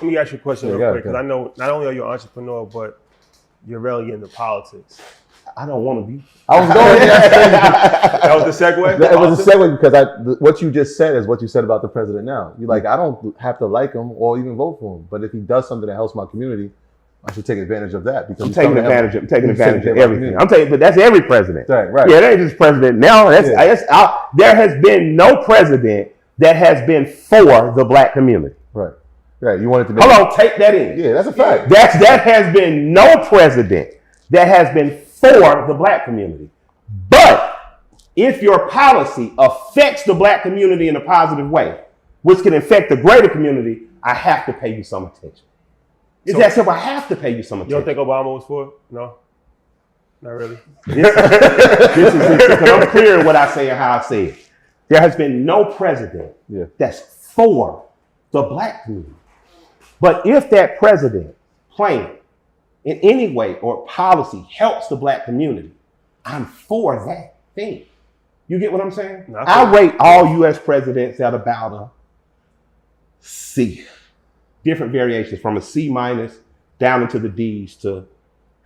Let me ask you a question real quick, because I know not only are you an entrepreneur, but you're really into politics. I don't want to be. I was going to That was the segue? It was a segue because what you just said is what you said about the president now. You're like, I don't have to like him or even vote for him. But if he does something that helps my community, I should take advantage of that. Because I'm taking advantage of everything. But that's every president. Right. Yeah, that ain't just president. Now, there has been no president that has been for the black community. Right. Right. You wanted to hold on, take that in. Yeah, that's a fact. That has been no president that has been for the black community. But if your policy affects the black community in a positive way, which can affect the greater community, I have to pay you some attention. It's that simple. I have to pay you some attention. You don't think Obama was for it? No? Not really? This is because I'm clear in what I say and how I say it. There has been no president that's for the black community. But if that president plan in any way or policy helps the black community, I'm for that thing. You get what I'm saying? No, I rate all U.S. presidents at about a C. Different variations from a C minus down into the D's to,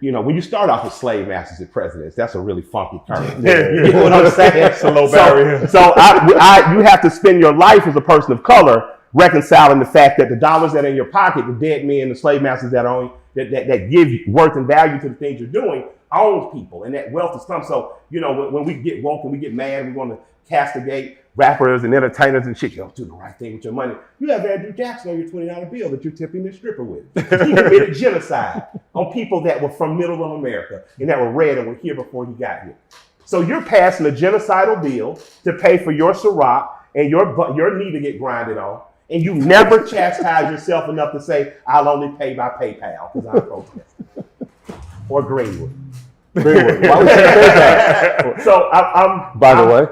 when you start off with slave masters and presidents, that's a really funky curve. You get what I'm saying? It's a low barrier. So you have to spend your life as a person of color reconciling the fact that the dollars that are in your pocket, the dead men, the slave masters that are that give worth and value to the things you're doing, owns people, and that wealth is come. So, when we get woke and we get mad, we want to castigate rappers and entertainers and shit. Do the right thing with your money. You have Andrew Jackson on your $20 bill that you're tipping this stripper with. He committed genocide on people that were from middle of America and that were red and were here before he got here. So you're passing a genocidal bill to pay for your Ciroc and your knee to get grinded on. And you never chastise yourself enough to say, I'll only pay by PayPal because I'm protesting. Or Greenwood. Why would you say that? So I'm by the way,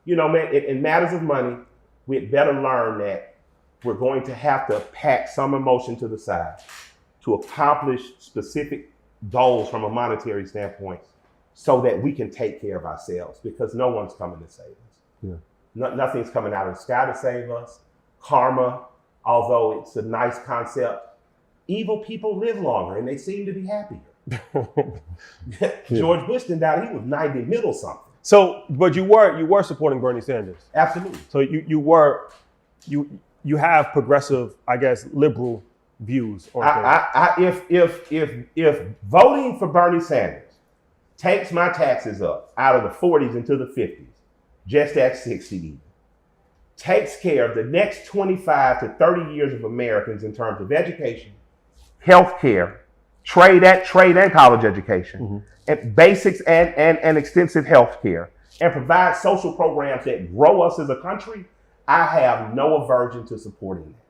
man, in matters of money, we'd better learn that we're going to have to pack some emotion to the side to accomplish specific goals from a monetary standpoint so that we can take care of ourselves, because no one's coming to save us. Yeah. Nothing's coming out of the sky to save us. Karma, although it's a nice concept, evil people live longer and they seem to be happier. George Bush didn't die, he was 90 middle something. So, but you were supporting Bernie Sanders. Absolutely. So you have progressive, I guess, liberal views. If voting for Bernie Sanders takes my taxes up out of the 40s into the 50s, just at 60 even, takes care of the next 25 to 30 years of Americans in terms of education, healthcare, trade and college education, and basics and extensive healthcare, and provide social programs that grow us as a country, I have no aversion to supporting that.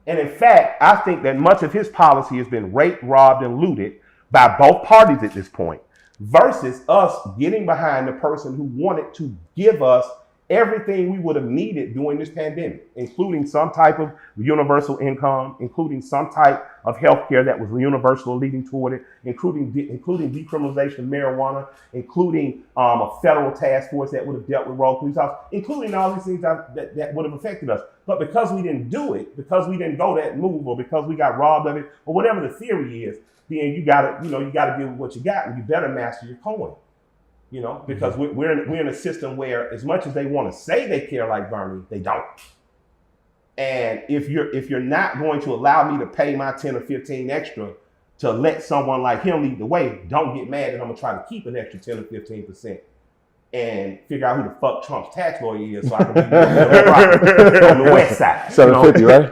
And in fact, I think that much of his policy has been raped, robbed, and looted by both parties at this point, versus us getting behind the person who wanted to give us everything we would have needed during this pandemic, including some type of universal income, including some type of healthcare that was universal leading toward it, including decriminalization of marijuana, including a federal task force that would have dealt with rogue police officers, including all these things that would have affected us. But because we didn't do it, because we didn't go that move, or because we got robbed of it, or whatever the theory is, then you gotta deal with what you got, and you better master your coin. Because we're in a system where, as much as they want to say they care like Bernie, they don't. And if you're not going to allow me to pay my 10 or 15 extra to let someone like him lead the way, don't get mad that I'm gonna try to keep an extra 10 or 15% and figure out who the fuck Trump's tax lawyer is, so I can be on the west side. 750, right?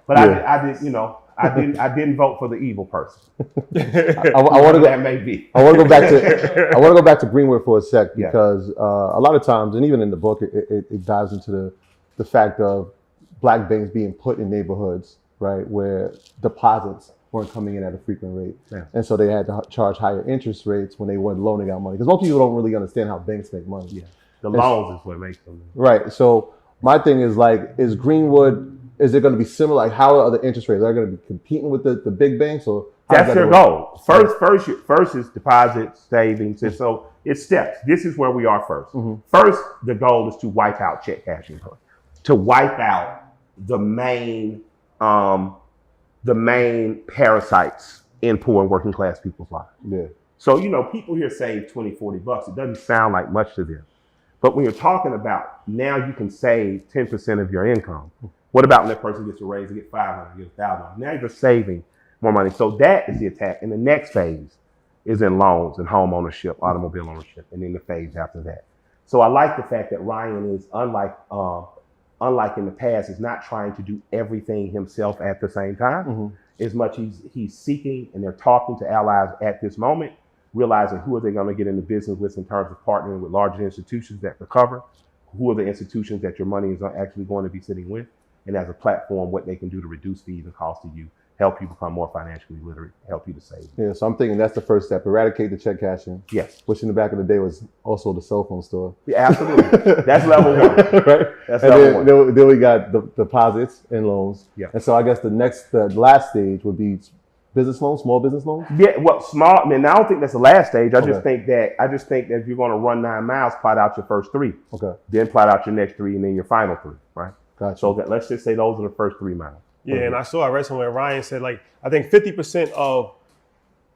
But yeah. I didn't vote for the evil person. I want to go. That may be. I want to go back to Greenwood for a sec, because a lot of times, and even in the book, it dives into the fact of black banks being put in neighborhoods, right, where deposits weren't coming in at a frequent rate, and so they had to charge higher interest rates when they weren't loaning out money. Because most people don't really understand how banks make money. Yeah, the loans is what makes them. Right. So my thing is is Greenwood? Is it going to be similar? Like, how are the interest rates? Are they going to be competing with the big banks, or that's their goal? First is deposits, savings, and so it's steps. This is where we are first. First, the goal is to wipe out check cashing, to wipe out the main parasites in poor and working class people's lives. Yeah. So, people here save $20, $40. It doesn't sound like much to them. But when you're talking about now you can save 10% of your income, what about when that person gets a raise and get $500, get $1,000? Now you're saving more money. So that is the attack. And the next phase is in loans and home ownership, automobile ownership, and then the phase after that. So I like the fact that Ryan is unlike in the past, is not trying to do everything himself at the same time. As much he's seeking, and they're talking to allies at this moment, realizing who are they going to get in the business with in terms of partnering with larger institutions that recover, who are the institutions that your money is actually going to be sitting with, and as a platform, what they can do to reduce fees and costs to you, help you become more financially literate, help you to save. Yeah, so I'm thinking that's the first step. Eradicate the check cashing. Yes. Which in the back of the day was also the cell phone store. Yeah, absolutely. That's level one. Right? That's and level one. Then we got the deposits and loans. Yeah. And so I guess the last stage would be business loans, small business loans? Yeah, well, small, I don't think that's the last stage. I just think that if you're going to run 9 miles, plot out your first 3. Okay. Then plot out your next 3 and then your final 3, right? Gotcha. So let's just say those are the first 3 miles. Yeah, and I read somewhere Ryan said, like, I think 50% of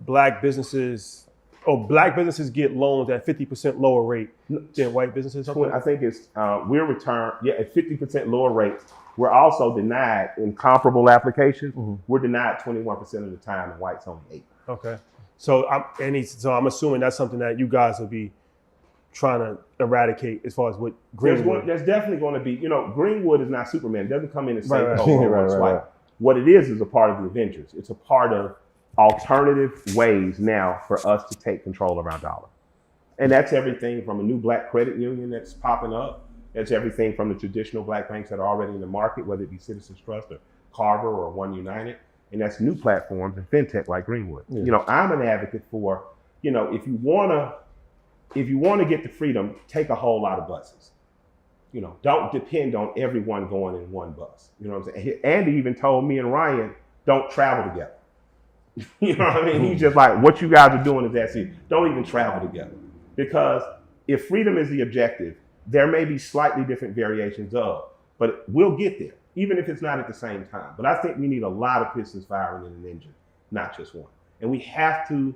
black businesses get loans at 50% lower rate than white businesses. I think it's we're returned at 50% lower rates. We're also denied in comparable applications. We're denied 21% of the time, and whites only 8. Okay, so I'm assuming that's something that you guys will be trying to eradicate as far as what Greenwood. There's definitely going to be, Greenwood is not Superman. It doesn't come in and say, right. What it is a part of the Avengers. It's a part of alternative ways now for us to take control of our dollar. And that's everything from a new black credit union that's popping up. That's everything from the traditional black banks that are already in the market, whether it be Citizens Trust or Carver or One United. And that's new platforms and fintech like Greenwood. Yeah. I'm an advocate for, if you want to get the freedom, take a whole lot of buses. Don't depend on everyone going in one bus. You know what I'm saying? Andy even told me and Ryan, don't travel together. You know what I mean? He's just like, what you guys are doing is that's it. Don't even travel together. Because if freedom is the objective, there may be slightly different variations of, but we'll get there, even if it's not at the same time. But I think we need a lot of pistons firing in an engine, not just one. And we have to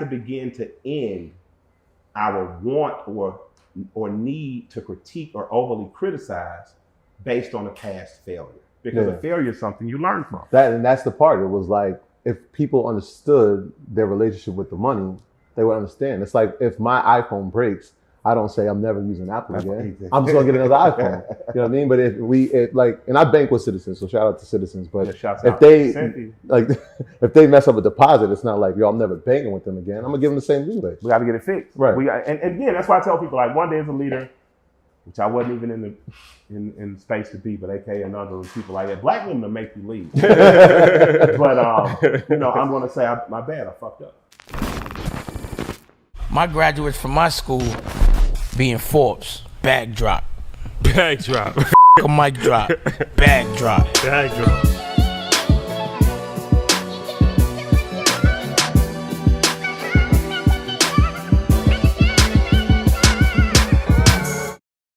begin to end our want or need to critique or overly criticize based on a past failure. Because a failure is something you learn from. That's the part. It was like, if people understood their relationship with the money, they would understand. It's like, if my iPhone breaks, I don't say I'm never using Apple again. I'm just gonna get another iPhone. You know what I mean? But and I bank with Citizens, so shout out to Citizens. But if they mess up a deposit, it's not like, I'm never banking with them again. I'm gonna give them the same leeway. We got to get it fixed. Right. And again, that's why I tell people, like, one day as a leader, which I wasn't even in space to be, but AKA another people like that. Black women will make you leave. But I'm gonna say, my bad, I fucked up. My graduates from my school being Forbes, bag drop. Bag drop. A mic drop, bag drop. Bag drop.